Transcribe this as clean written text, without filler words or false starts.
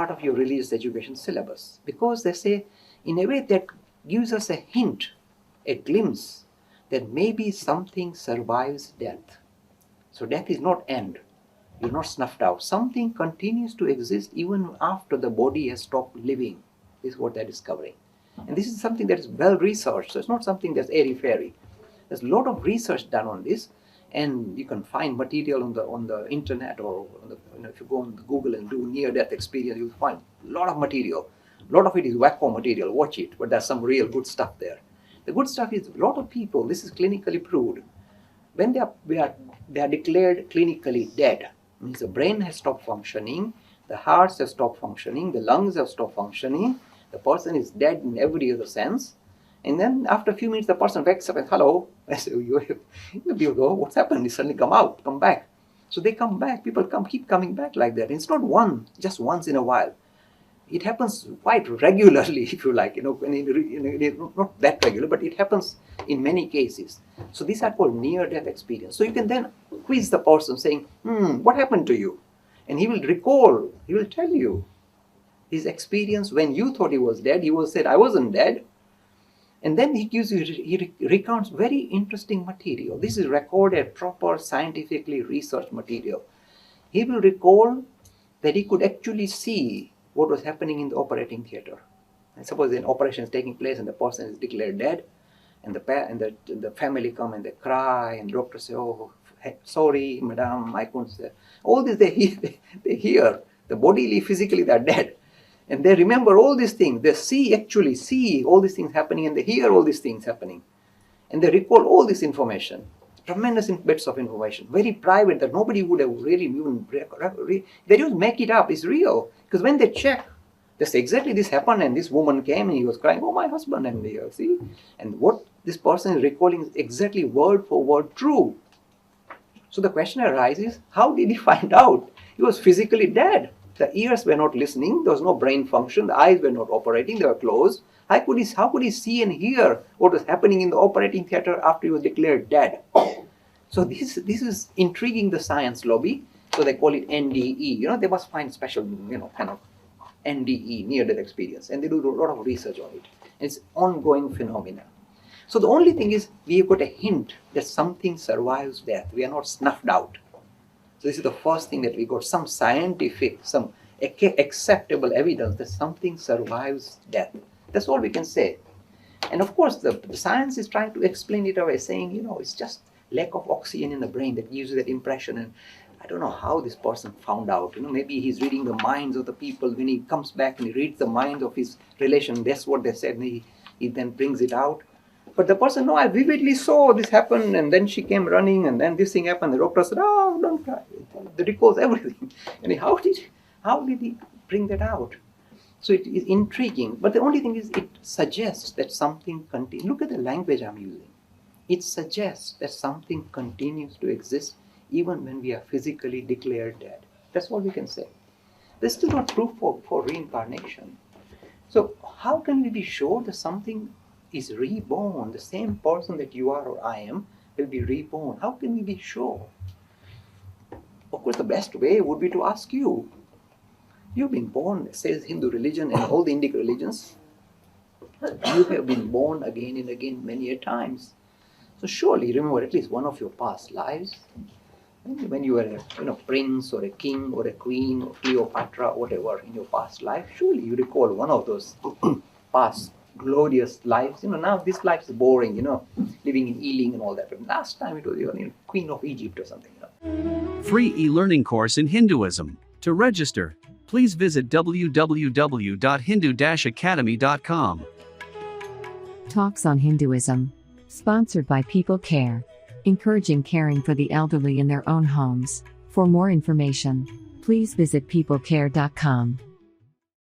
part of your religious education syllabus, because they say, in a way that gives us a hint, a glimpse, that maybe something survives death. So death is not end. You're not snuffed out. Something continues to exist even after the body has stopped living. This is what they're discovering. And this is something that is well researched. So it's not something that's airy-fairy. There's a lot of research done on this, and you can find material on the internet, or if you go on Google and do near-death experience, you'll find a lot of material. A lot of it is wacko material. Watch it, but there's some real good stuff there. The good stuff is a lot of people. This is clinically proved. When they are declared clinically dead, means the brain has stopped functioning, the hearts have stopped functioning, the lungs have stopped functioning, the person is dead in every other sense. And then after a few minutes, the person wakes up and, hello, I say, you go, what's happened? They suddenly come back. So they come back, people keep coming back like that. And it's not just once in a while. It happens quite regularly, if you like, not that regular, but it happens in many cases. So these are called near-death experience. So you can then quiz the person saying, what happened to you? And he will tell you his experience when you thought he was dead. He said, I wasn't dead. And then he recounts very interesting material. This is recorded, proper, scientifically researched material. He will recall that he could actually see what was happening in the operating theater. And suppose an operation is taking place and the person is declared dead, and the family come and they cry, and the doctor say, oh, sorry, madam, I couldn't say. All this they hear. The bodily, physically, they are dead. And they remember all these things. They actually see all these things happening, and they hear all these things happening. And they recall all this information. Tremendous bits of information. Very private, that nobody would have really even... They don't make it up. It's real. Because when they check, they say, exactly this happened, and this woman came and he was crying, oh, my husband, and see? And what this person is recalling is exactly word for word true. So the question arises, how did he find out? He was physically dead. The ears were not listening, there was no brain function, the eyes were not operating, they were closed. How could he see and hear what was happening in the operating theater after he was declared dead? So this is intriguing the science lobby, so they call it NDE. They must find special, kind of NDE, near-death experience, and they do a lot of research on it. It's ongoing phenomena. So the only thing is, we have got a hint that something survives death. We are not snuffed out. So this is the first thing that we got, some scientific, some acceptable evidence that something survives death. That's all we can say. And of course, the science is trying to explain it away, saying, it's just lack of oxygen in the brain that gives you that impression. And I don't know how this person found out. Maybe he's reading the minds of the people. When he comes back and he reads the minds of his relation, that's what they said, and he then brings it out. But the person, no, I vividly saw this happen, and then she came running, and then this thing happened. The doctor said, oh, don't cry. They recalls everything. And how did he bring that out? So it is intriguing. But the only thing is, it suggests that something continues. Look at the language I'm using. It suggests that something continues to exist even when we are physically declared dead. That's all we can say. There's still not proof for reincarnation. So how can we be sure that something is reborn? The same person that you are or I am will be reborn. How can we be sure? Of course, the best way would be to ask you. You've been born, says Hindu religion and all the Indic religions. You have been born again and again many a times. So surely remember at least one of your past lives. When you were a prince or a king or a queen or Cleopatra or whatever in your past life, surely you recall one of those past glorious lives. Now this life is boring, living in Ealing and all that. But last time it was Queen of Egypt or something. Free e-learning course in Hinduism. To register, please visit www.hindu-academy.com. Talks on Hinduism. Sponsored by People Care. Encouraging caring for the elderly in their own homes. For more information, please visit peoplecare.com.